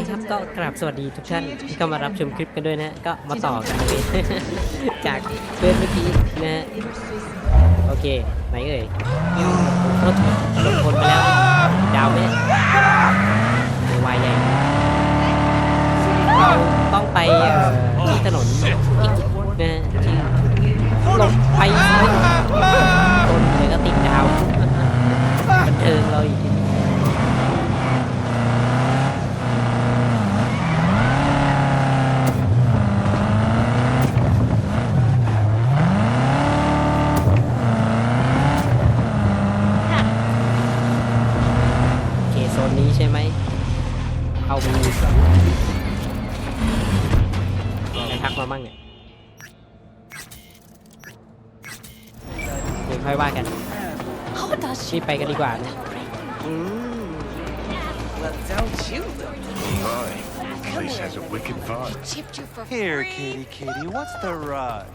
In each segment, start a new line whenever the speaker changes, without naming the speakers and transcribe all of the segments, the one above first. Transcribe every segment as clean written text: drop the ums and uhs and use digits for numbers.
ครับก็กราบสวัสดีทุกท่านที่เข้ามารับชมคลิปกันด้วยนะก็มาต่อกันเลย จากเพื่อนเมื่อกี้นะฮะโอเคไหนเอ่ยรถคนไปแล้วดาวไหมวายใหญ่เราต้องไปที่ถนนอีกนะที่ลงไปคนเลยก็ติดดาวบันเทิงเราอีกนี้ใช่ไหมเอาไปทักมาบ้างเนี่ยเดี๋ยวค่อยว่ากันรีบไปกันดีกว่านะ
Here, kitty, kitty, what's the rush?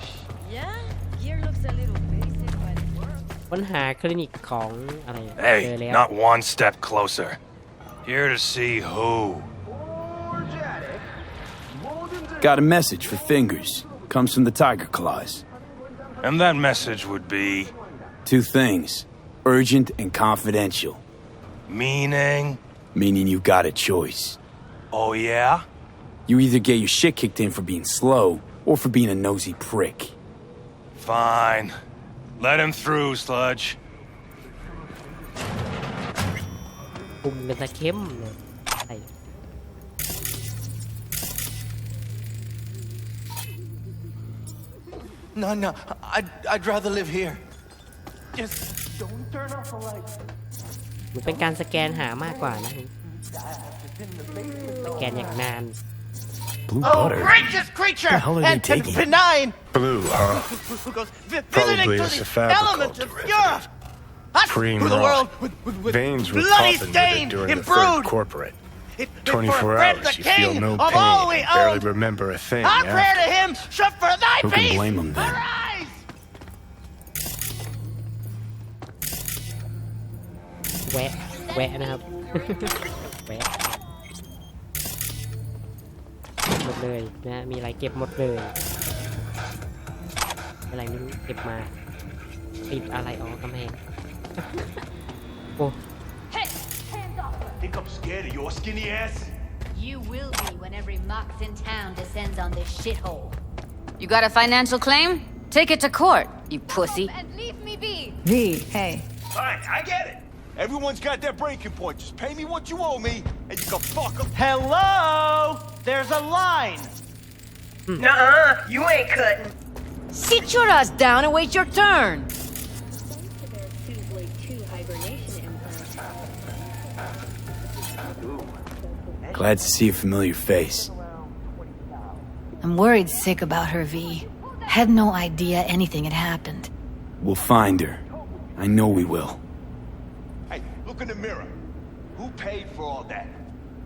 Yeah, gear looks a little basic, but it works.
ค้นหาคลินิกของอะไร
Hey, not one step closer. Here to see who?
Got a message for Fingers. Comes from the Tiger Claws.
And that message would be?
Two things. Urgent and confidential.
Meaning?
Meaning you got a choice.
Oh yeah?
You either get your shit kicked in for being slow, or for being a nosy prick.
Fine. Let him through, Sludge.
ปุ่มเป็นตะเข้มเลยไอ้
No, I'd rather live here. Just don't turn off the lights.
มันเป็นการสแกนหามากกว่านะสแกนอย่างนาน
Blue
Oh,
butter?
gracious creature!
The hell are they
And
taking?
benign!
Blue, huh?
Who goes
Probably
visiting
a
to the
cephalic
elements of
culture.
pure... Us,
Cream
who the
raw.
world with
Veins were
bloody
popping with it
stain
during the
imbrued.
third corporate.
If
24
for Fred
hours,
the
you
king
feel no
of
pain
all we
and barely
own,
remember a thing
our prayer to
after.
him shut for thy
Who can
face.
blame him then?
Arise!
แวะนะครับ แวะหมดเลยนะมีอะไรเก็บหมดเลยอะไรไม่รู้เก็บมาติดอะไรอ๋อกำแพง โอ้
Hey, hands off her!
Think I'm scared of your skinny ass?
You will be when every mox in town descends on this shithole. You got a financial claim? Take it to court, you pussy. And leave me be.
V, hey.
Fine, I get it. Everyone's got their breaking point. Just pay me what you owe me, and you can fuck them. Hello? There's a line.
Nuh-uh, you ain't cutting.
Sit your ass down and wait your turn.
Glad to see a familiar face.
I'm worried sick about her, V. Had no idea anything had happened.
We'll find her. I know we will.
Hey, look in the mirror. Who paid for all that?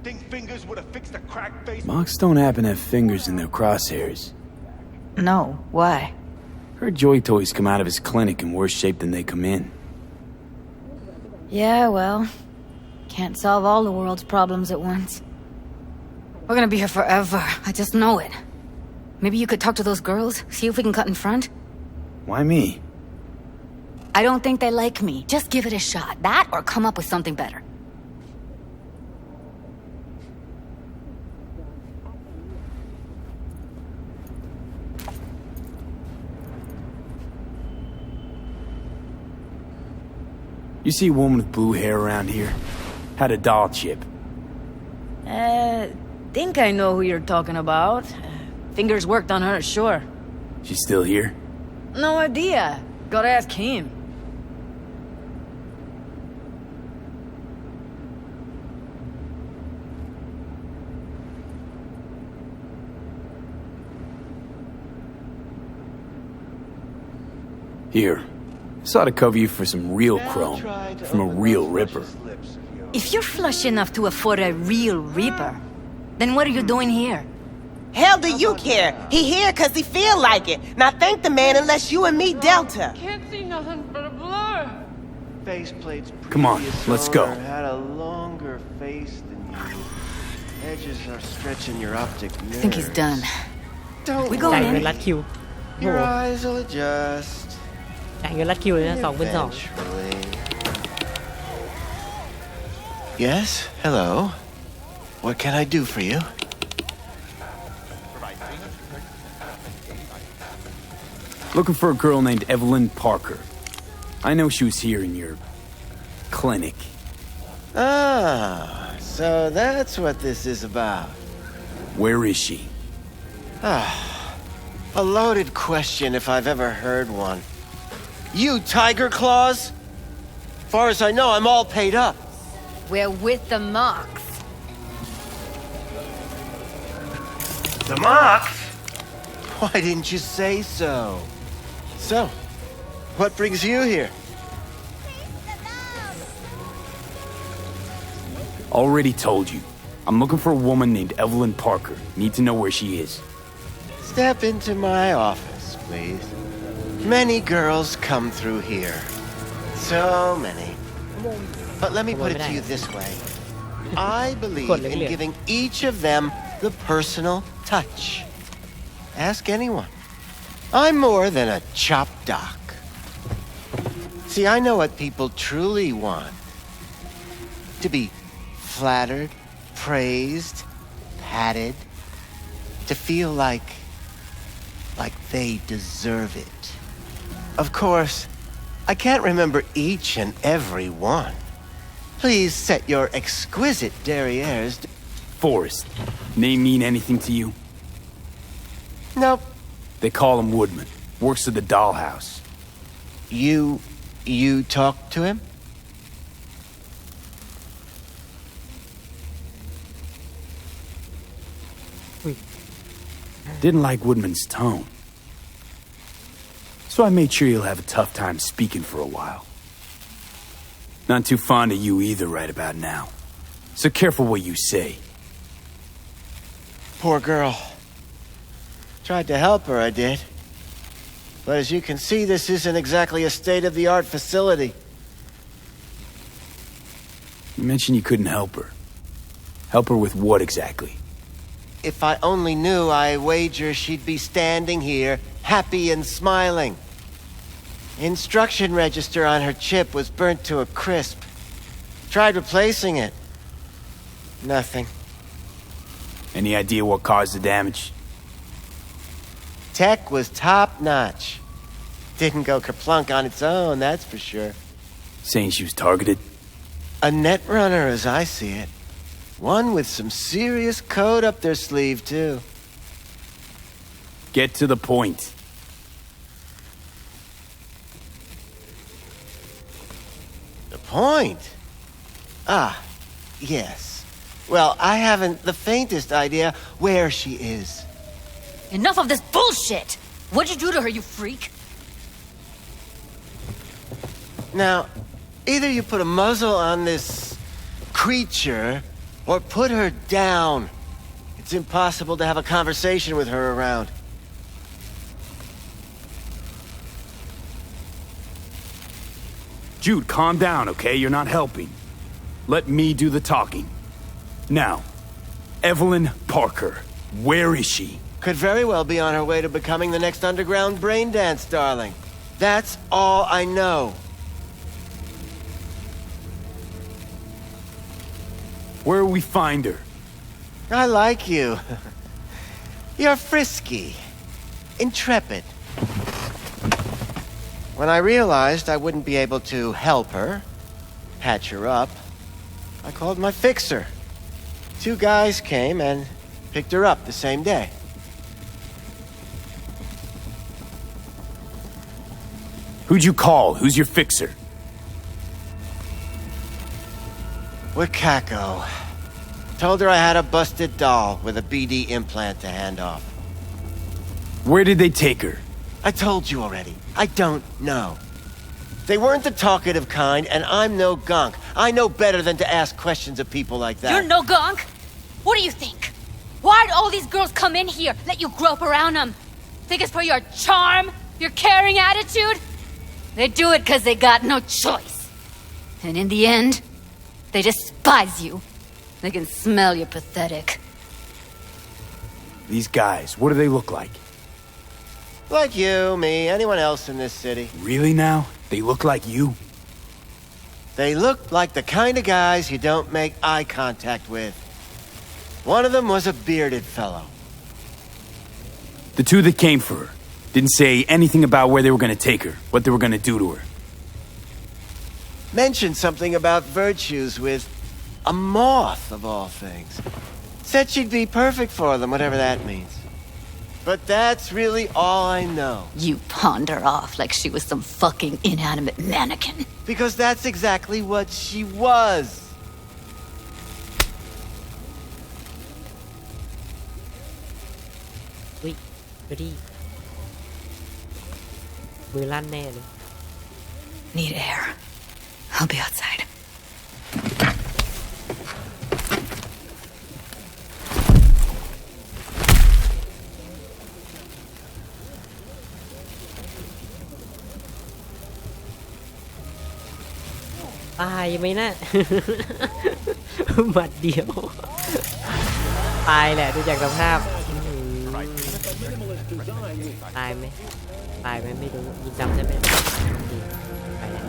Think Fingers would have fixed a cracked face?
Mox don't happen to have fingers in their crosshairs.
No, why?
Her joy toys come out of his clinic in worse shape than they come in.
Yeah, well, can't solve all the world's problems at once. We're gonna be here forever, I just know it. Maybe you could talk to those girls, see if we can cut in front?
Why me?
I don't think they like me. Just give it a shot. That or come up with something better.
You see a woman with blue hair around here? Had a doll chip.
Think I know who you're talking about. Fingers worked on her, sure.
She's still here?
No idea. Gotta ask him.
Here. This ought to cover you for some real chrome. From a real ripper.
If you're flush enough to afford a real reaper, then what are you doing here?
Hell do you care? He here cause he feel like it. Now thank the man unless you and me Delta.
Can't see nothing but a blur.
Faceplate's
Come on, let's go.
Had a longer face than you.
Edges are stretching your optic nerves.
I think he's done.
Don't
We go
จ่าย
in.
เงินรัดคิว โอ้โห
Your eyes will adjust.
จ่ายเงินรัดคิวเลยนะ2 2
Eventually. Yes, hello. What can I do for you?
Looking for a girl named Evelyn Parker. I know she was here in your clinic.
Ah, so that's what this is about.
Where is she?
A loaded question if I've ever heard one. You Tiger Claws? Far as I know, I'm all paid up.
We're with the Marks.
The Marks? Why didn't you say so? So, what brings you here?
Already told you. I'm looking for a woman named Evelyn Parker. Need to know where she is.
Step into my office, please. Many girls come through here. So many. But let me put it to you this way. I believe in giving each of them the personal touch. Ask anyone. I'm more than a chop doc. See, I know what people truly want. To be flattered, praised, patted. To feel like they deserve it. Of course, I can't remember each and every one. Please set your exquisite derrieres.
Forrest. Name mean anything to you?
Nope.
They call him Woodman. Works at the dollhouse.
You talked to him?
Didn't like Woodman's tone. So I made sure he'll have a tough time speaking for a while. Not too fond of you either right about now. So careful what you say.
Poor girl. Tried to help her, I did. But as you can see, this isn't exactly a state-of-the-art facility.
You mentioned you couldn't help her. Help her with what exactly?
If I only knew, I wager she'd be standing here, happy and smiling. Instruction register on her chip was burnt to a crisp. Tried replacing it. Nothing.
Any idea what caused the damage?
Tech was top-notch. Didn't go kerplunk on its own, that's for sure.
Saying she was targeted?
A net runner, as I see it. One with some serious code up their sleeve, too.
Get to the point.
The point? Ah, yes. Well, I haven't the faintest idea where she is.
Enough of this bullshit! What'd you do to her, you freak?
Now, either you put a muzzle on this creature, or put her down. It's impossible to have a conversation with her around.
Jude, calm down, okay? You're not helping. Let me do the talking. Now, Evelyn Parker, where is she?
Could very well be on her way to becoming the next underground brain dance darling. That's all I know.
Where will we find her?
I like you. You're frisky, intrepid. When I realized I wouldn't be able to help her, patch her up, I called my fixer. 2 guys came and picked her up the same day.
Who'd you call? Who's your fixer?
Wakako. Told her I had a busted doll with a BD implant to hand off.
Where did they take her?
I told you already. I don't know. They weren't the talkative kind, and I'm no gunk. I know better than to ask questions of people like that.
You're no gunk? What do you think? Why'd all these girls come in here, let you grope around them? Think it's for your charm? Your caring attitude? They do it because they got no choice. And in the end, they despise you. They can smell you're pathetic.
These guys, what do they look like?
Like you, me, anyone else in this city.
Really now? They look like you?
They look like the kind of guys you don't make eye contact with. One of them was a bearded fellow.
The two that came for her didn't say anything about where they were gonna take her, what they were gonna do to her.
Mentioned something about virtues with a moth, of all things. Said she'd be perfect for them, whatever that means. But that's really all I know.
You pawned her off like she was some fucking inanimate mannequin.
Because that's exactly what she was.
อุ้ยดูดิมือลั่นแน่เลย
Need air. I'll be outside.
ตายไหมนะ หมัดเดียว ตายแหละดูจากสภาพตายไหมตายไหมไม่รู้ยิงจำได้ไหมไปแล้ว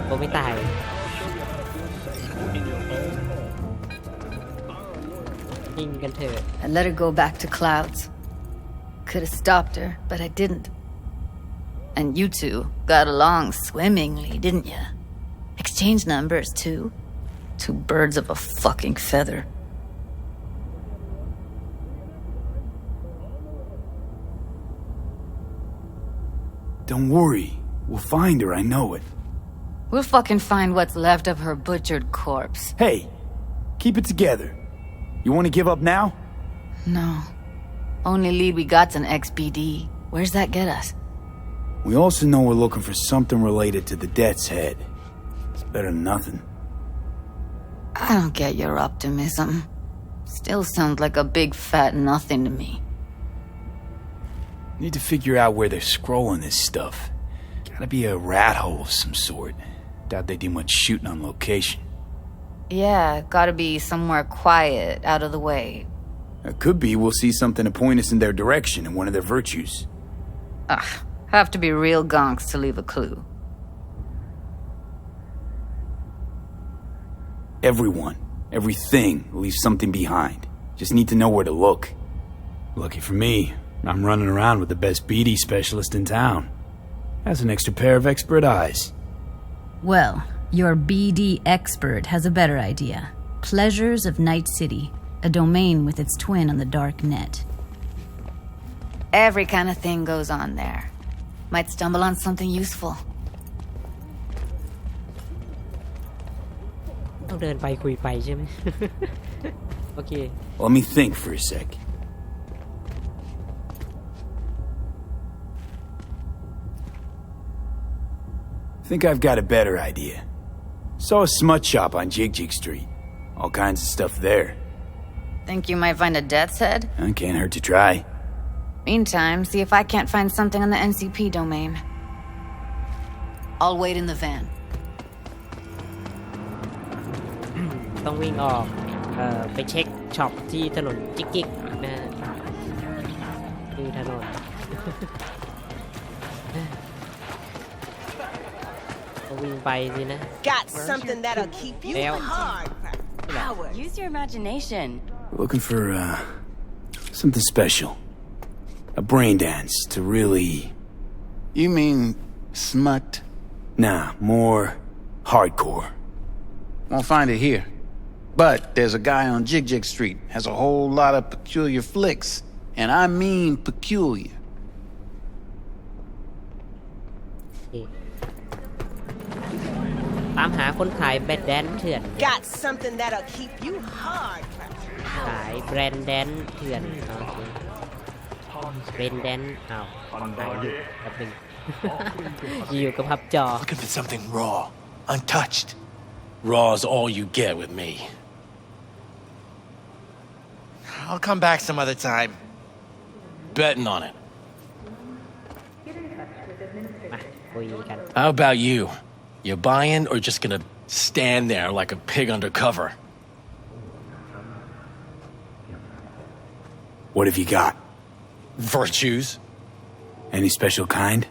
โอ้ไม่ตายยิงกันเถอะ
I let her go back to Clouds. Could have stopped her, but I didn't. And you two got along swimmingly, didn't ya? Exchanged numbers, too. Two birds of a fucking feather.
Don't worry. We'll find her, I know it.
We'll fucking find what's left of her butchered corpse.
Hey, keep it together. You want to give up now?
No. Only lead we got's an XBD. Where's that get us?
We also know we're looking for something related to the Death's Head. It's better than nothing.
I don't get your optimism. Still sounds like a big fat nothing to me.
Need to figure out where they're scrolling this stuff. Gotta be a rat hole of some sort. Doubt they do much shooting on location.
Yeah, gotta be somewhere quiet, out of the way.
It could be we'll see something to point us in their direction in one of their virtues.
Ugh, have to be real gonks to leave a clue.
Everyone, everything leaves something behind. Just need to know where to look. Lucky for me, I'm running around with the best BD specialist in town. Has an extra pair of expert eyes.
Well, your BD expert has a better idea. Pleasures of Night City, a domain with its twin on the dark net.
Every kind of thing goes on there. Might stumble on something useful.
ต้องเดินไปคุยไปใช่ไหม โอเค
Let me think for a sec. Think I've got a better idea. Saw a smut shop on Jig Street. All kinds of stuff there.
Think you might find a death's head?
Can't hurt to try.
Meantime, see if I can't find something on the NCP domain. I'll wait in the van.
ต้องวิ่งออกไปเช็คช็อปที่ถนนจิกๆนะฮะคือถนน ต้องวิ่งไปสินะ
Got something that'll keep you hard.
Use your imagination.
Looking for, something special. A brain dance to really...
You mean smut?
Nah, more hardcore.
Won't find it here. But there's a guy on Jig Street, has a whole lot of peculiar flicks. And I mean peculiar.
ตามหาคนขายแบดแดนเถื่อน
Got something that'll keep you hard.
ขายแบรนด์แดนเถื่อนโอเคแบรนด์แดนอ้าวหายอยู่แป๊บนึง อยู่กับพับจอ
Looking for something raw, untouched. Raw's all you get with me. I'll come back some other time. Betting on it.
มาคุยกัน
How about you? You buying or just gonna stand there like a pig under cover.
What have you got?
Virtues?
Any special kind?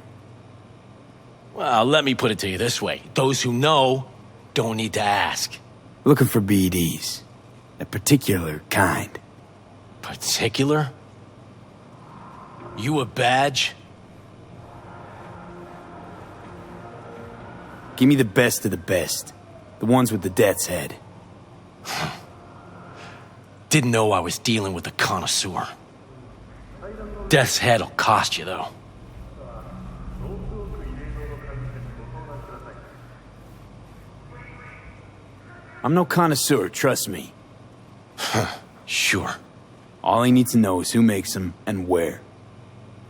Well, let me put it to you this way. Those who know don't need to ask.
Looking for BDs. A particular kind.
Particular? You a badge?
Give me the best of the best. The ones with the death's head.
Didn't know I was dealing with a connoisseur. Death's head'll cost you, though.
I'm no connoisseur, trust me.
Sure.
All I need to know is who makes them and where.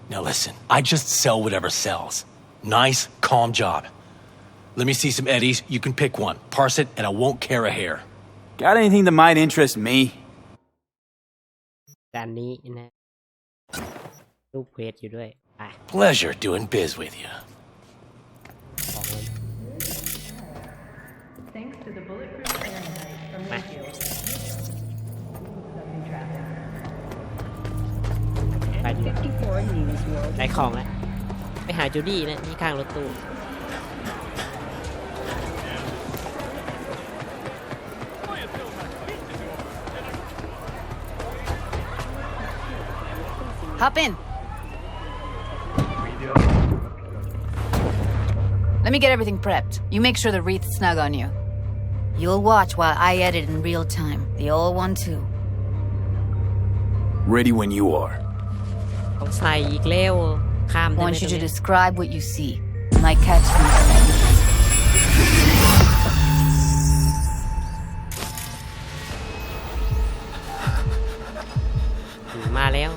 Now listen, I just sell whatever sells. Nice, calm job. Let me see some eddies. You can pick one. Parse it, and I won't care a hair.
Got anything that might interest me?
ด้านนี้นะรูปเควสอยู่ด้วยไป
Pleasure doing biz with you.
ของเลยไปดีได้ของแล้วไปหาจูดี้นะที่ข้างรถตู้
Hop in. Let me get everything prepped. You make sure the wreath's snug on you. You'll watch while I edit in real time. The old one too.
Ready when you are.
ต้องใส่อีกแล้วข้ามได้ไหม
Want
ต
you
รง
to
นี้
describe what you see. Might catch some.
มาแล้ว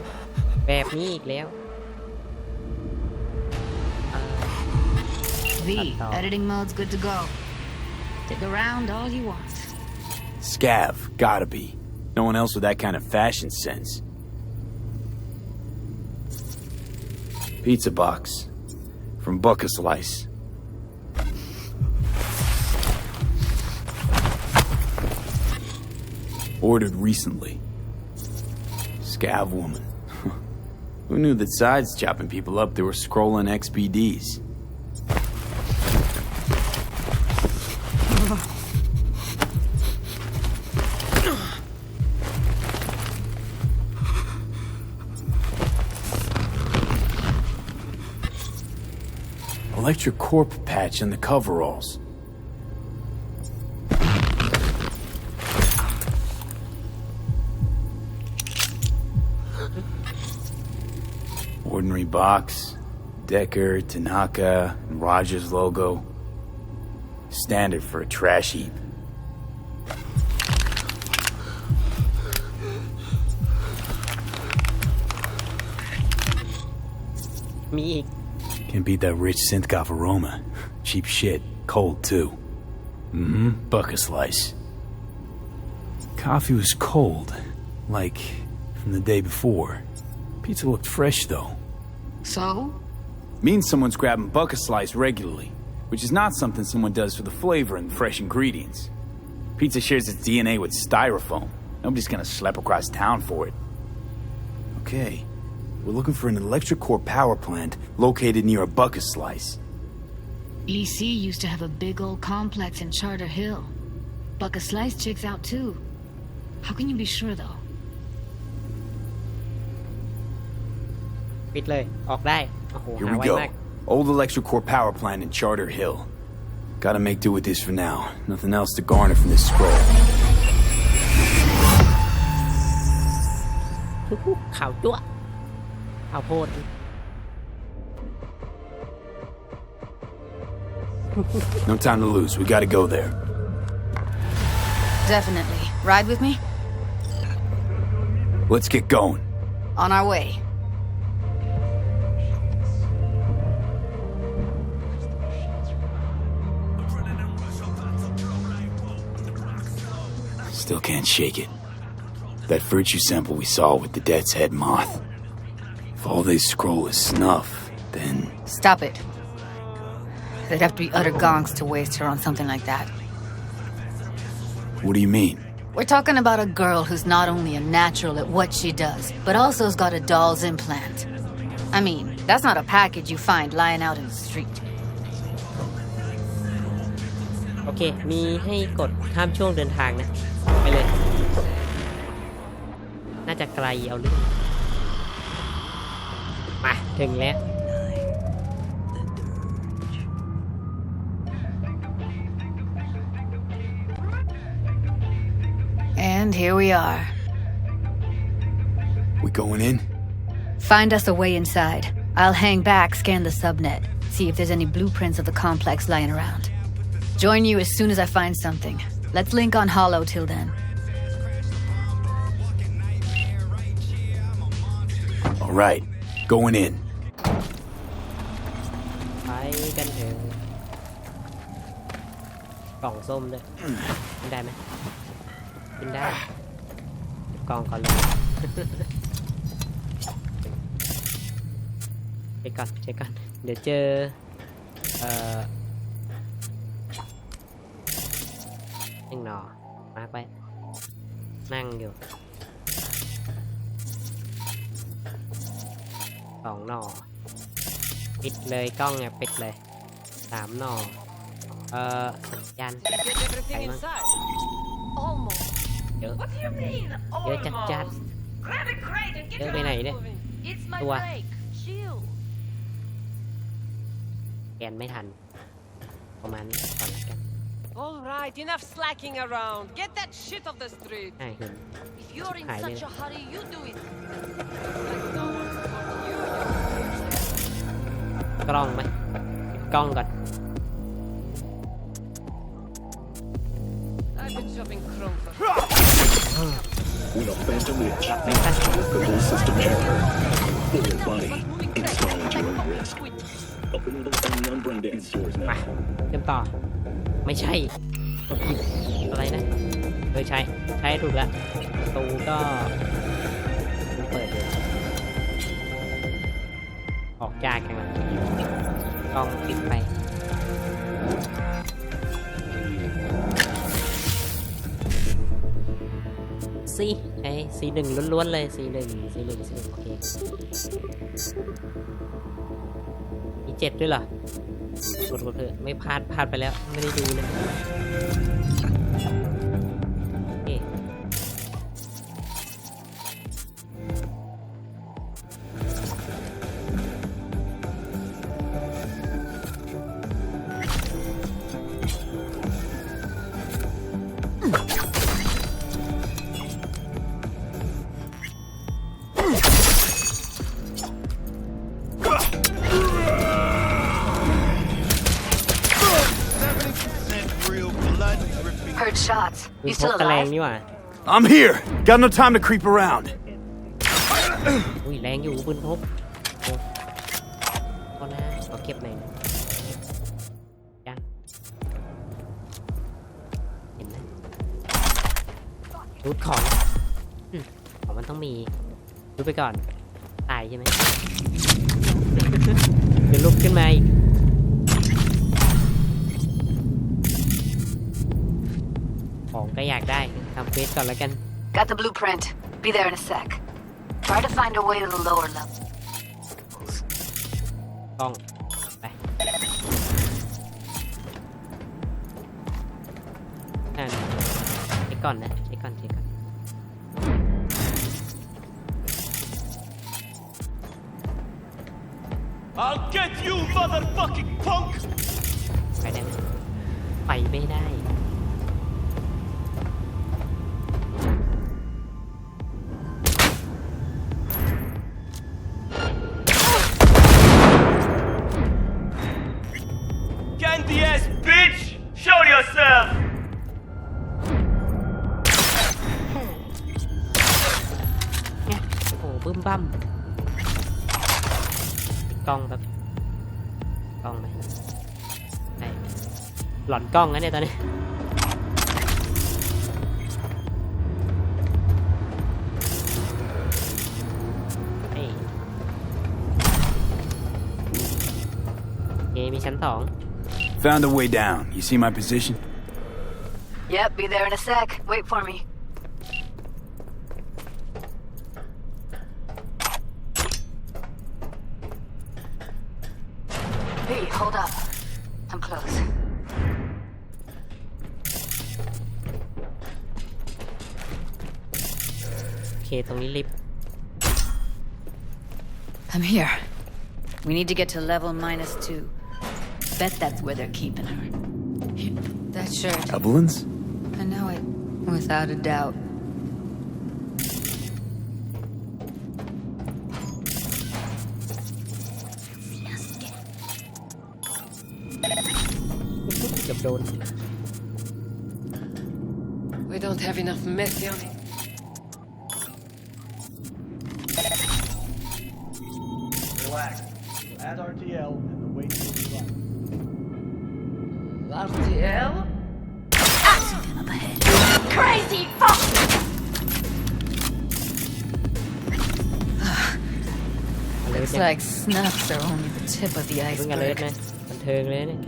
แบบนี้อีกแล้ว
V, editing mode's good to go. Stick around all you want.
Scav, gotta be. No one else with that kind of fashion sense. Pizza box. From Bucka Slice. Ordered recently. Scav woman. Who knew that sides chopping people up they were scrolling XBDs? Electric corp patch in the coveralls. Ordinary box, Decker, Tanaka, and Rogers logo. Standard for a trash heap.
Me.
Can't beat that rich synth-goth aroma. Cheap shit. Cold, too. Bucka Slice. Coffee was cold. Like, from the day before. Pizza looked fresh, though.
So?
Means someone's grabbing Bucka Slice regularly, which is not something someone does for the flavor and fresh ingredients. Pizza shares its DNA with styrofoam. Nobody's gonna schlep across town for it. Okay. We're looking for an electric core power plant located near a Bucka Slice.
EC used to have a big old complex in Charter Hill. Bucka Slice checks out too. How can you be sure though?
ปิดเลยออกได้โอ้โห
Here
หา
we
ไว
go.
มาก
Old electric core power plant in Charter Hill. Gotta make do with this for now. Nothing else to garner from this scroll.
ข่าวจั่วข่าวโพด
No time to lose. We gotta go there.
Definitely. Ride with me?
Let's get going.
On our way.
Still can't shake it. That virtue sample we saw with the Death's Head moth. If all they scroll is snuff, then...
Stop it. They'd have to be utter gonks to waste her on something like that.
What do you mean?
We're talking about a girl who's not only a natural at what she does, but also has got a doll's implant. I mean, that's not a package you find lying out in the street.
โอเคมีให้กดข้ามช่วงเดินทางนะไปเลยน่าจะไกลเอาเรื่องมาถึงแล้ว
And here we are.
We going in?
Find us a way inside. I'll hang back, scan the subnet, see if there's any blueprints of the complex lying around. Join you as soon as I find something. Let's link on Hollow till then.
All right, going in.
ไปกันเถอะกล่องส้มด้วยกินได้ไหมกินได้กล่องก่อนเลย เช็คก่อนเดี๋ยวเจอนั่งหนอมาไปนั่งอยู่2 หน่อปิดเลยกล้องเนี่ยปิดเลย3 หน่อสัญญาณใครมั่งเยอะจัดเยอะไปไหนเนี่ยตัวแกนไม่ทันประมาณนี้ก่อนละกัน
All right, enough slacking around. Get that shit off the street.
ใช่เห็น
If you're in such a hurry, you do it.
กล้องไหมกล้องก่อน
I've been shopping Chrome for
When a phantom reacts to the whole system shattered. For your body, install at your own risk. Available only on Braindance stores
มา
now.
เริ่มต่อไม่ใช่กดผิดอะไรนะใช้ถูกละประตูก็เปิดเลยออกยากจังเลยกล้องปิดไปใช้C1ล้วนๆเลยC1 โอเคมี7ด้วยเหรอกดเถอะไม่พลาดไปแล้วไม่ได้ดูเลยโอเค
Heard shots.
มี
You
พก
still
กระแรง
alive?
นี่หว่า
I'm here. Got no time to creep around.
อุ้ยแรงอยู่ปืนพกโอ้ก็น่าขอเก็บหน่อยนะยังเห็นไหมรูดของของมันต้องมีรูดไปก่อนตายใช่ไหม เดี๋ยวลุกขึ้นมาอีกของก็อยากได้ทำเฟซก่อนแล้วกัน
Got the blueprint. Be there in a sec. Try to find a way to the lower level.
กล้องไปเช็คก่อนนะเช็คก่อน
I'll get you, motherfucking punk!
ไปได้ไหมไปไม่ได้
Candy ass bitch! Show yourself!
เนี่ยโอ้โหบึ้มบั้มกล้องแบบกล้องไหมใช่หลอนกล้องนะเนี่ยตอนนี้เฮ้ยมีชั้น2
Found a way down. You see my position?
Yep, be there in a sec. Wait for me. Hey, hold up. I'm close.
โอเคตรงนี้ลิฟต์
I'm here. We need to get to level -2. Bet that's where they're keeping her. That shirt.
Evelyn's?
I know it. Without a doubt.
We don't have enough mercy on it.
Relax. Add RTL and the weight will be right.
RTL?
Up ahead.
Crazy fuck!
Looks like snuffs are only the tip of the
เพิ่งอเลิร์
iceberg.
นะบันเทิงเลยเนี่ย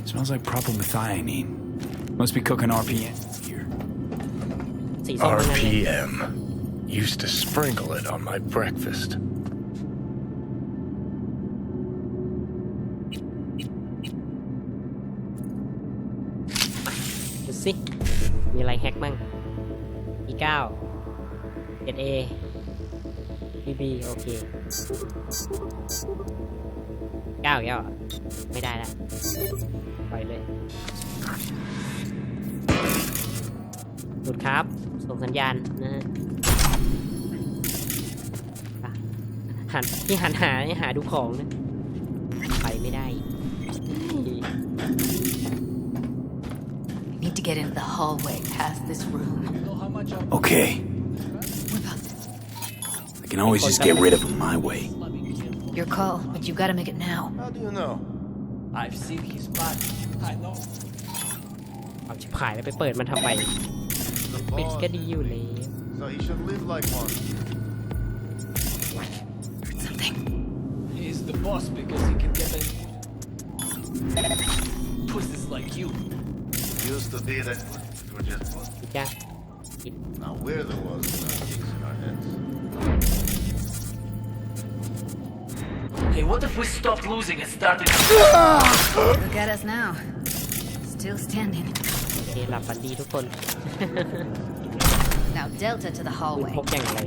Smells like proper methionine. Must be cooking RPM here.
สีส้มทั้งนั้นเลย
RPM. Used to sprinkle it on my breakfast.
ดูสิมีอะไรแฮกมั่ง E9 7A BB โอเค9อีกแล้วเหรอไม่ได้ละปล่อยเลยหลุดครับส่งสัญญาณนะฮะหาดูของนะไปไม่ได้
Need to get into the hallway past this room.
Okay. I can always just get rid of him my way.
Your call, but you gotta make it now.
How do you know?
I've seen his body. I know.
เอาชิบหายแล้วไปเปิดมันทำไมมันปิดก็ดีอยู่เลย
So he should live like one.
Heard something.
He's the boss because he can get a pussies like you.
Used to be that we're just
ปิดยัง
now we're the ones with our cheeks in our heads.
Hey, what if we stopped losing and started?
Look at us now. Still standing.
โอเคหลับฝันดีทุกคน
Now Delta to the
ปืน
hallway.
พกอย่างไร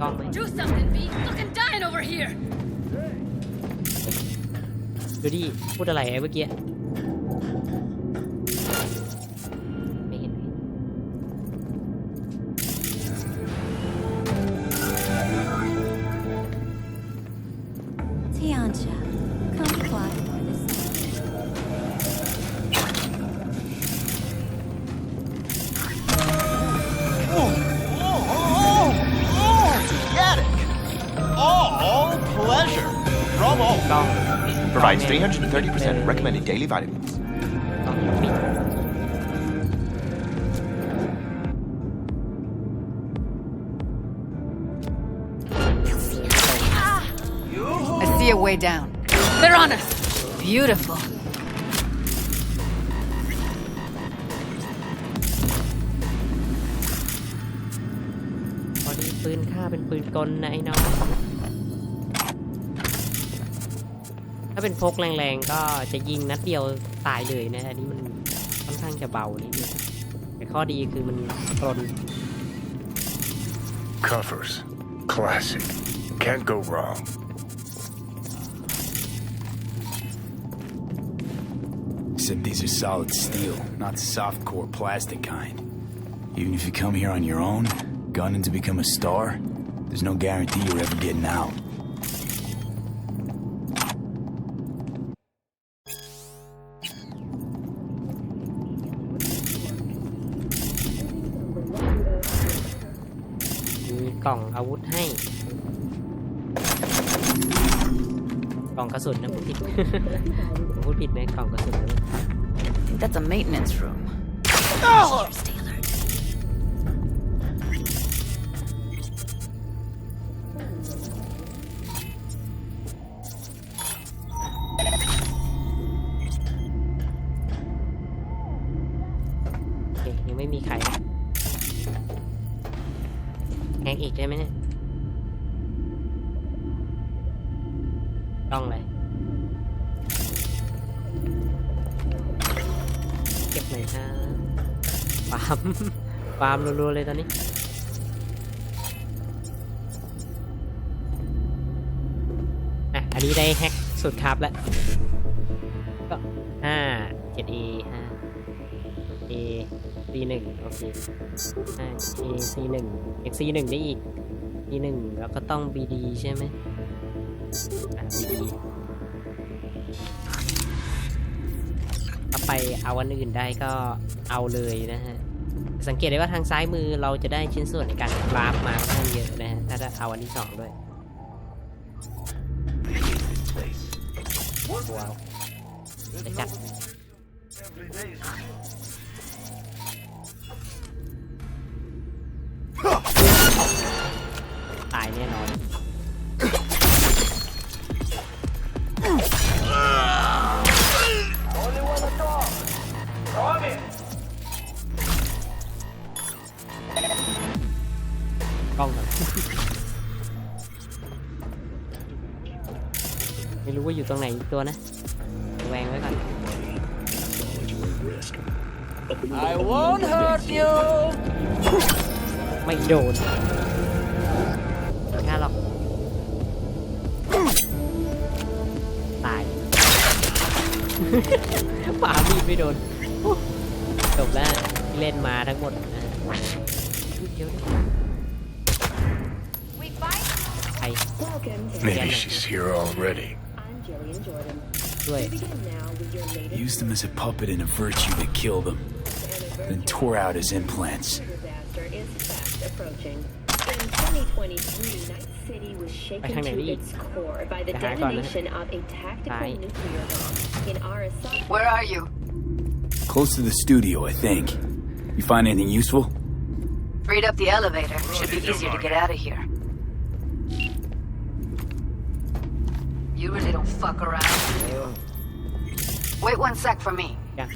กล้องไหม
Do something, B. Fucking dying over here.
ดูดิพูดอะไรไอ้เมื่อกี้ไม่เห็น
Tiancha, come fly for this.
Get it! All pleasure. Promo.
กล้อง
Provides 330% recommended daily vitamins.
กล้องปิด
I see a way down. They're on us. Beautiful.
พอดีปืนข้าเป็นปืนกลนะไอ้น้อง ถ้าเป็นพกแรงๆก็จะยิงนัดเดียวตายเลยนะ อันนี้มันค่อนข้างจะเบานิดนึงแต่ข้อดีคือมันกลน
Covers. Classic. Can't go wrong.
Except these are solid steel, not softcore plastic kind. Even if you come here on your own, gunning to become a star, there's no guarantee you're ever getting out.
มีกล่องอาวุธให้ กล่องกระสุนนะพูดผิด พูดผิดไหมกล่องกระสุนนะ
I think that's a maintenance room. Stay alert.
กอีกใช่ไหมเนี่ยต้องเลยเก็บหน่อยครับฟาร์มรัวๆเลยตอนนี้อันนี้ได้แฮกสุดครับแล้วก็5 7A 5 A C1 โอเค5 A C1 X C1 ได้อีก C1 แล้วก็ต้อง BD ใช่ไหมBD ถ้าไปเอาอันอื่นได้ก็เอาเลยนะฮะสังเกตได้ว่าทางซ้ายมือเราจะได้ชิ้นส่วนในการคราฟมาค่อนข้างเยอะนะฮะถ้าจะเอาอันที่2ด้วยว้าวจะจัดตายแน่นอนกล้องก่อนไม่รู้ว่าอยู่ตรงไหนอีกตัวนะแวงไว้ก่อน
I won't hurt you
ไม่โดนง่ายหรอกตาย ป่าบีไม่โดนจบแล้วเล่นมาทั้งหมดนะเดี๋ยวใคร
Maybe she's here already. Used him as a puppet in a virtue that killed him, then tore out his implants.
Shaken to its core by the detonation of a tactical nuclear bomb in our assault.
Where are you?
Close to the studio, I think. You find anything useful?
Freed up the elevator. Should be easier to get out of here. You really don't fuck around. Wait 1 sec for me.
Yeah.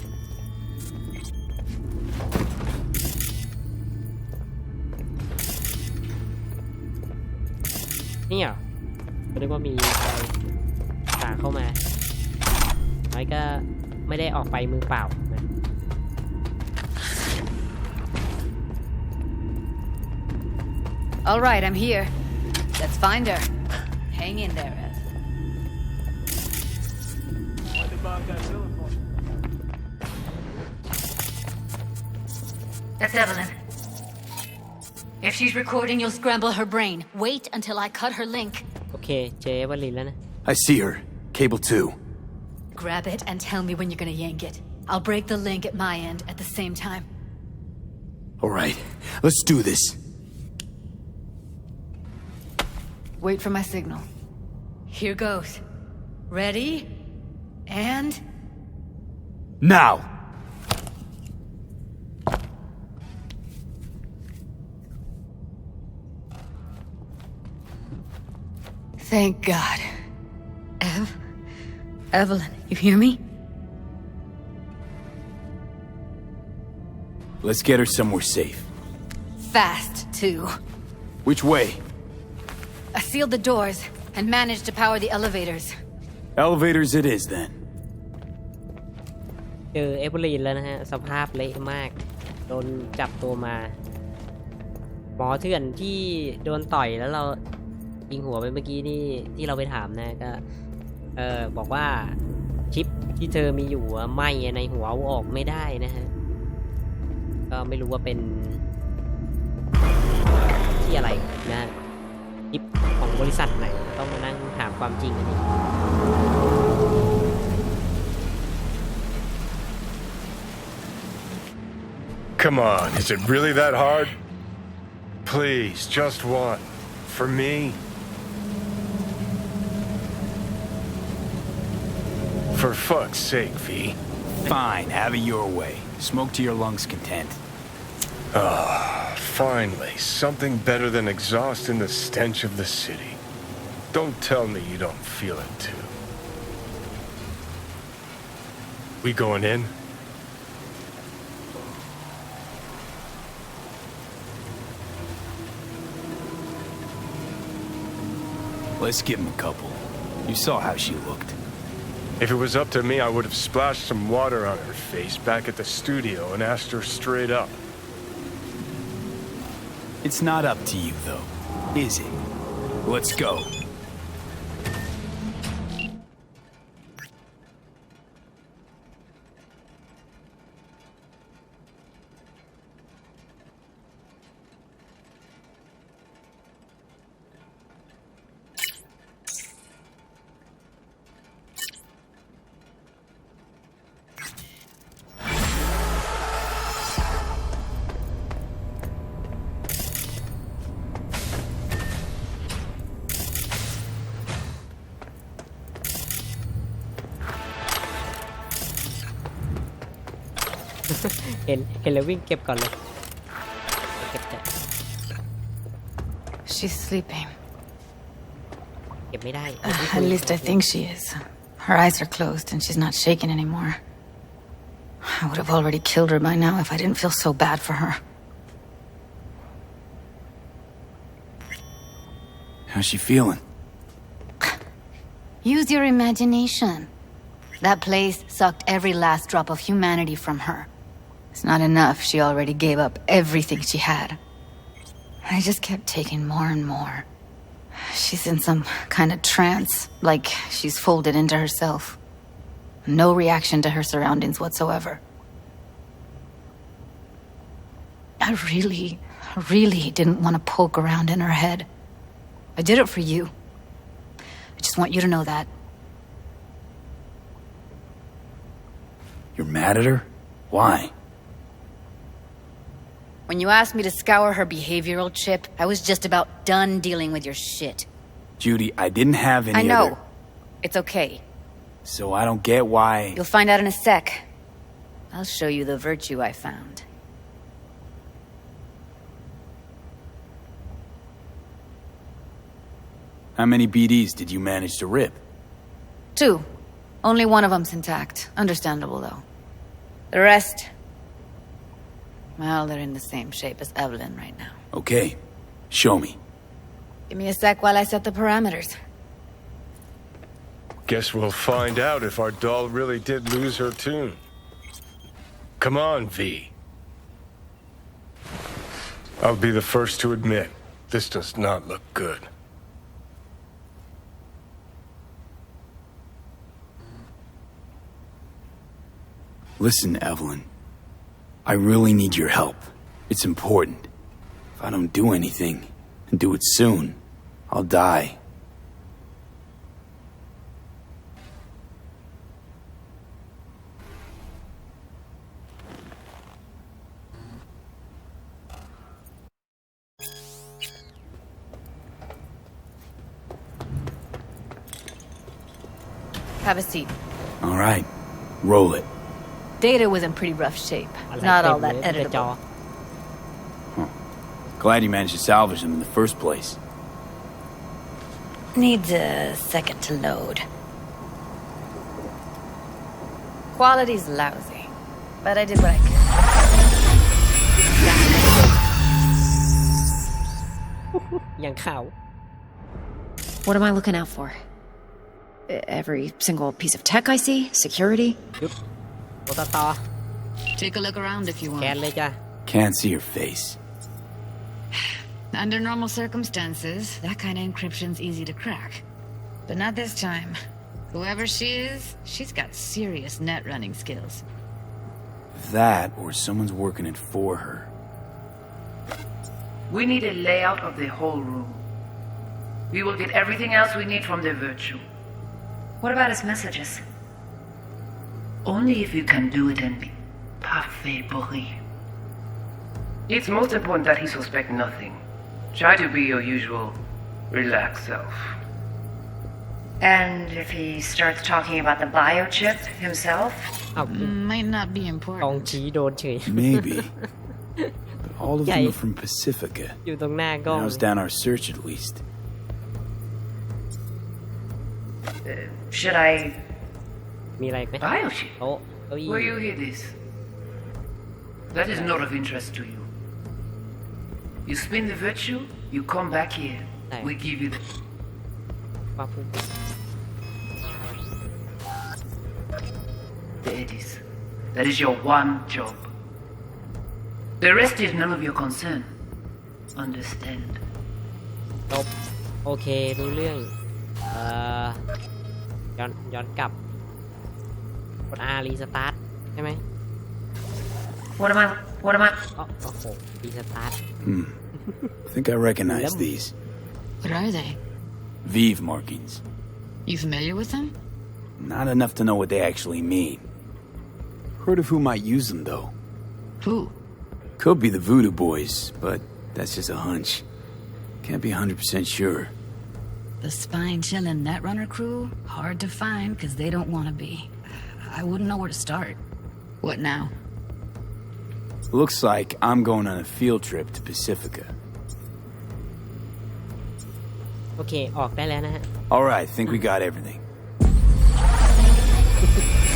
นี่เหรอก็นึกว่ามีอะไรตาเข้ามาน้อยก็ไม่ได้ออกไปมือเปล่านะ
All right, I'm here. Let's find her. Hang in there, Ev. That's Evelyn. If she's recording, you'll scramble her brain. Wait until I cut her link.
โอเคเจวลินแล้วนะ
I see her. Cable 2.
Grab it and tell me when you're gonna yank it. I'll break the link at my end at the same time.
All right, let's do this.
Wait for my signal. Here goes. Ready? And...
Now!
Thank God. Evelyn, you hear me?
Let's get her somewhere safe.
Fast, too.
Which way?
I sealed the doors and managed to power the elevators.
Elevators it is, then.
เจอเอเวอรีนแล้วนะฮะสภาพเละมากโดนจับตัวมาหมอเถื่อนที่โดนต่อยแล้วเรายิงหัวไปเมื่อกี้นี่ที่เราไปถามนะก็บอกว่าชิปที่เธอมีอยู่ไหม้ในหัวเอาออกไม่ได้นะฮะก็ไม่รู้ว่าเป็นที่อะไรนะชิปของบริษัทไหนต้องมานั่งถามความจริงอันนี้
Come on, is it really that hard? Please, just one. For me. For fuck's sake, V.
Fine, have it your way. Smoke to your lungs' content.
Ah, finally, something better than exhaust in the stench of the city. Don't tell me you don't feel it too. We going in?
Let's give him a couple. You saw how she looked.
If it was up to me, I would have splashed some water on her face back at the studio and asked her straight up.
It's not up to you, though, is it? Let's go.
เห็นแล้ววิ่งเก็บก่อนเลยเก็บแต่
She's sleeping.
เก็บไม่ได้
At least I think she is. Her eyes are closed and she's not shaking anymore. I would have already killed her by now if I didn't feel so bad for her.
How's she feeling?
Use your imagination. That place sucked every last drop of humanity from her.
It's not enough. She already gave up everything she had. I just kept taking more and more. She's in some kind of trance, like she's folded into herself. No reaction to her surroundings whatsoever. I really didn't want to poke around in her head. I did it for you. I just want you to know that.
You're mad at her? Why?
When you asked me to scour her behavioral chip, I was just about done dealing with your shit.
Judy, I didn't have any
I know.
other...
It's okay.
So I don't get why...
You'll find out in a sec. I'll show you the virtue I found.
How many BDs did you manage to rip?
2. Only one of them's intact. Understandable, though.
The rest... Well, they're in the same shape as Evelyn right now.
Okay. Show me.
Give me a sec while I set the parameters.
Guess we'll find out if our doll really did lose her tune. Come on, V. I'll be the first to admit, this does not look good.
Listen, Evelyn. I really need your help. It's important. If I don't do anything, and do it soon, I'll die.
Have a seat.
All right. Roll it.
Data was in pretty rough shape. Not all that editable.
Glad you managed to salvage them in the first place.
Needs a second to load. Quality's lousy, but I did what I could.
อย่างข่าว
What am I looking out for? Every single piece of tech I see? Security?
โตต่อ
Take a look around if you
แกน
want.
เลยจ้ะ
Can't see your face.
Under normal circumstances, that kind of encryption's easy to crack. But not this time. Whoever she is, she's got serious net running skills.
That, or someone's working it for her.
We need a layout of the whole room. We will get everything else we need from the virtue.
What about his messages?
Only if you can do it and be parfait pourri. It's most important that he suspect nothing. Try to be your usual, relaxed self.
And if he starts talking about the biochip himself?
อ้าว
Might not be
กอง
important.
ชี้โดนเฉย
Maybe. But all of them are from Pacifica.
อยู่ตรงหน้าก็
Narrows down our search at least.
Should I...
มีอะไรไหม
Biochip?
โต๊ะเก้าอี้
Where you hear this? That is not of interest to you. You spin the virtue, you come back here. We give you the...
ว่าผู้
The eddies. That is your one job. The rest is none of your concern. Understand?
จบโอเครู้เรื่องย้อนกลับกด R รีสตาร์ทใช่ไหม
What am I?
โอ้โหรีสตาร์ท
I think I recognize these.
What are they?
Vive markings.
You familiar with them?
Not enough to know what they actually mean. Heard of who might use them, though.
Who?
Could be the Voodoo Boys, but that's just a hunch. Can't be 100% sure.
The spine chilling Netrunner crew? Hard to find because they don't want to be. I wouldn't know where to start. What now?
Looks like I'm going on a field trip to Pacifica.
โอเคออกได้แล้วนะฮะ
Alright, think we got everything.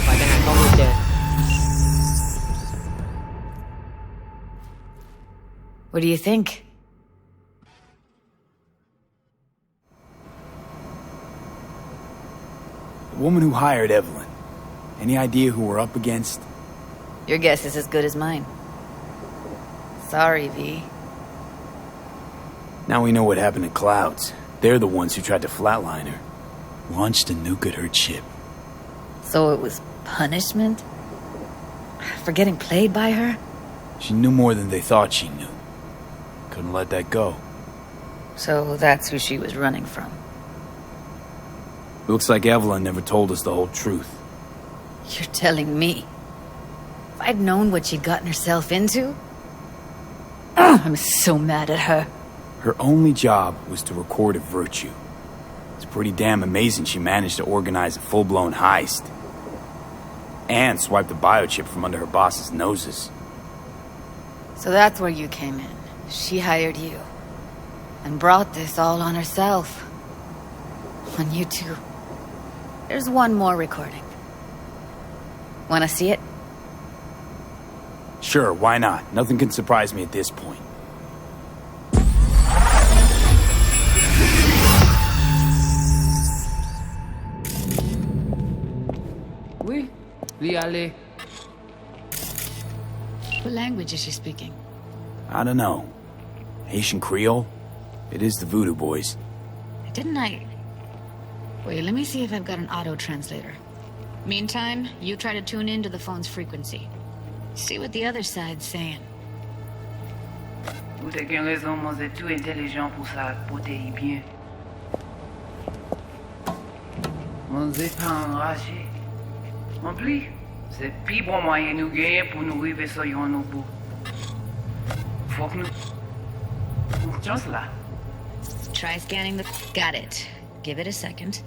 กว่าจะหาข้อมูลเจอ
What do you think?
The woman who hired Evelyn. Any idea who we're up against?
Your guess is as good as mine. Sorry, V.
Now we know what happened to Clouds. They're the ones who tried to flatline her. Launched a nuke at her ship.
So it was punishment? For getting played by her?
She knew more than they thought she knew. Couldn't let that go.
So that's who she was running from.
Looks like Evelyn never told us the whole truth.
You're telling me? If I'd known what she'd gotten herself into? I'm so mad at her.
Her only job was to record a virtue. It's pretty damn amazing she managed to organize a full-blown heist. And swipe the biochip from under her boss's noses.
So that's where you came in. She hired you. And brought this all on herself. On you too. There's one more recording. Wanna see it?
Sure, why not? Nothing can surprise me at this point.
Oui, allez.
What language is she speaking?
I don't know. Haitian Creole? It is the Voodoo Boys.
Didn't I? Wait, let me see if I've got an auto-translator. Meantime, you try to tune into the phone's frequency. See what the other side's saying.
Vous avez une raison, moi, c'est tout intelligent pour ça, pour t'aider bien. On n'est pas enragé. En plus, c'est le plus bon moyen de nous gagner pour nous arriver sur nos bouts. Faut que nous... Chance là.
Try scanning the... Got it. Give it a second.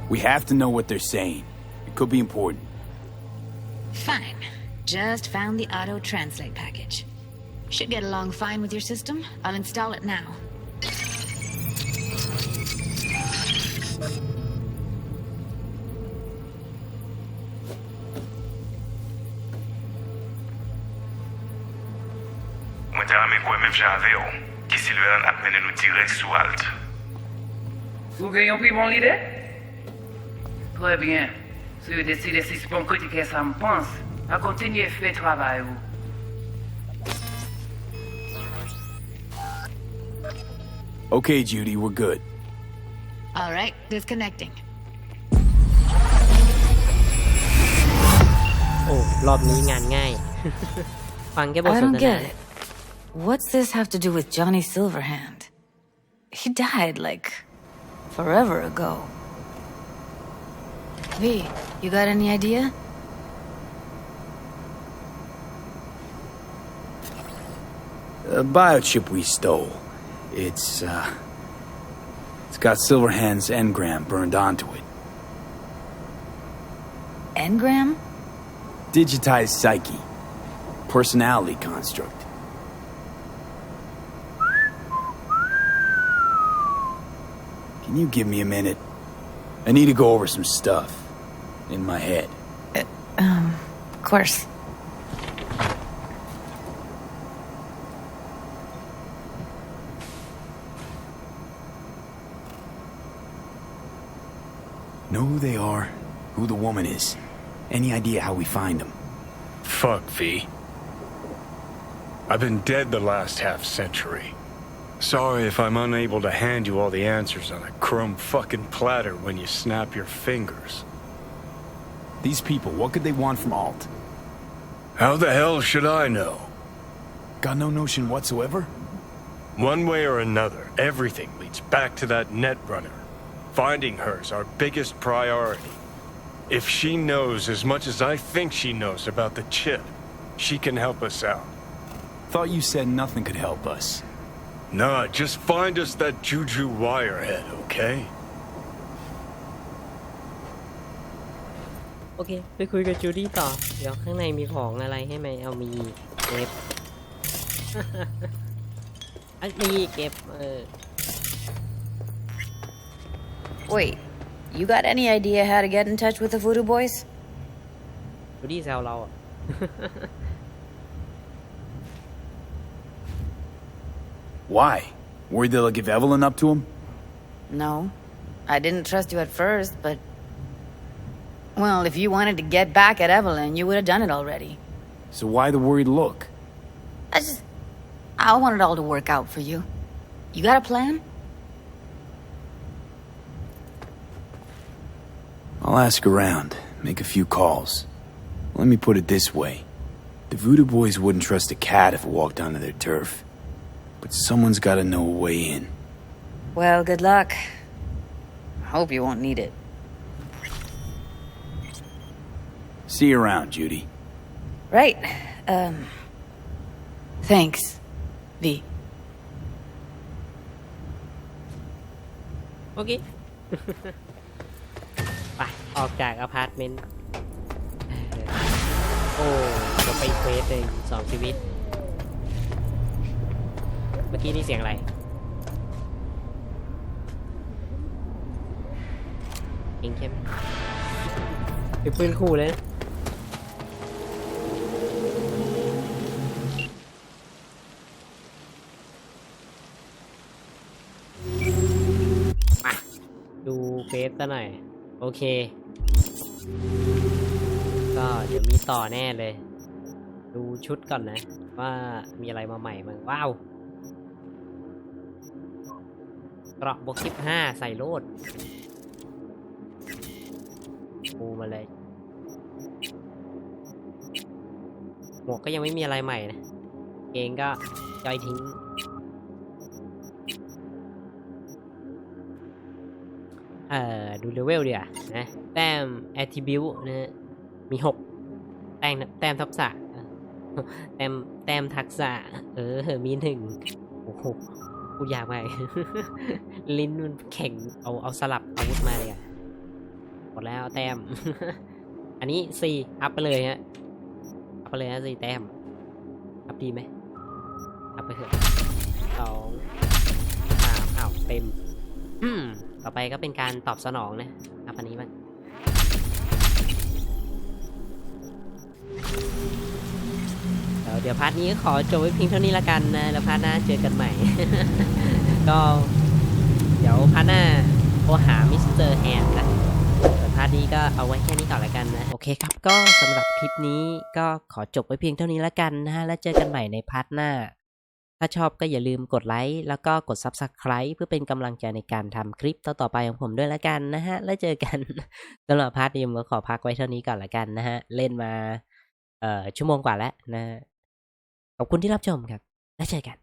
We have to know what they're saying. It could be important.
Fine. Just found the auto-translate package. Should get along fine with your system. I'll install it now.
Moi, t'as ramé quoi même j'avais, qui Sylvain a mené nous direct sous Alt.
Vous gagnez pris mon idée? Très bien. Si vous décidez si c'est bon critiquer ça me pense, à continuer à faire travail, vous.
Okay, Judy, we're good.
All right, disconnecting.
โอ้รอบนี้งานง่าย ฟังแค่บท
I
สน
don't
ทนา
get it. What's this have to do with Johnny Silverhand? He died, like, forever ago. V, you got any idea?
The biochip we stole. It's got Silverhand's engram burned onto it.
Engram?
Digitized psyche. Personality construct. Can you give me a minute? I need to go over some stuff. In my head.
Of course.
Know who they are, who the woman is. Any idea how we find them?
Fuck, V. I've been dead the last half-century. Sorry if I'm unable to hand you all the answers on a chrome fucking platter when you snap your fingers.
These people, what could they want from Alt?
How the hell should I know?
Got no notion whatsoever?
One way or another, everything leads back to that Netrunner. Finding her's our biggest priority. If she knows as much as I think she knows about the chip, she can help us out.
Thought you said nothing could help us.
Nah, just find us that Juju wirehead, okay?
โอเคไปคุยกับจูดี้ต่อเดี๋ยวข้างในมีของอะไรให้ไหมเอามีเก็บ อันนี้เก็บ
Wait, you got any idea how to get in touch with the Voodoo Boys?
จูดี้แซวเราอ่ะ
Why? Worried they'll give Evelyn up to him?
No. I didn't trust you at first, but... Well, if you wanted to get back at Evelyn, you would have done it already.
So why the worried look?
I want it all to work out for you. You got a plan?
I'll ask around, make a few calls. Let me put it this way. The Voodoo Boys wouldn't trust a cat if it walked onto their turf. But someone's gotta know a way in.
Well, good luck. I hope you won't need it.
See you around, Judy.
Right. Thanks, V.
โอเค ไปออกจากอพาร์ตเมนต์โอ้จะไปเควสเลย2 ชีวิตเมื่อกี้นี่เสียงอะไรเองเข้มเป็นปืนขู่เลยมาดูเฟซซะหน่อยโอเคก็เดี๋ยวมีต่อแน่เลยดูชุดก่อนนะว่ามีอะไรมาใหม่มั้งว้าวเกราะบวก15ใส่โลดปูมาเลยหมวกก็ยังไม่มีอะไรใหม่นะเองก็จอยทิ้งดูเลเวลเดียวนะแต้ม attribute นะมี6แต้มทักษะแต้มทักษะมี1โอ้โหพูดยากมาก ลิ้นมันแข็งเอาสลับอาวุธมาเลยอะหมดแล้วแต้ม อันนี้4อัพไปเลยฮะอัพไปเลยฮะ4แต้มอัพดีไหมอัพไปเถอะ2 3อ้าวเต็มต่อไปก็เป็นการตอบสนองนะอัพอันนี้บ้างเดี๋ยวพาร์ทนี้ก็ขอจบไว้เพียงเท่านี้ละกันนะแล้วพาร์ทหน้าเจอกันใหม่ ก็เดี๋ยวพาร์ทหน้าโทรหามิสเตอร์แฮนด์นะแต่พาร์ทนี้ก็เอาไว้แค่นี้ก่อนละกันนะโอเคครับก็สำหรับคลิปนี้ก็ขอจบไว้เพียงเท่านี้ละกันนะฮะแล้วเจอกันใหม่ในพาร์ทหน้าถ้าชอบก็อย่าลืมกดไลค์แล้วก็กด Subscribe เพื่อเป็นกำลังใจในการทำคลิปต่อๆไปของผมด้วยละกันนะฮะแล้วเจอกัน สำหรับพาร์ทนี้ผมก็ขอพักไว้เท่านี้ก่อนละกันนะฮะเล่นมาชั่วโมงกว่าแล้วนะขอบคุณที่รับชมครับแล้วเจอกัน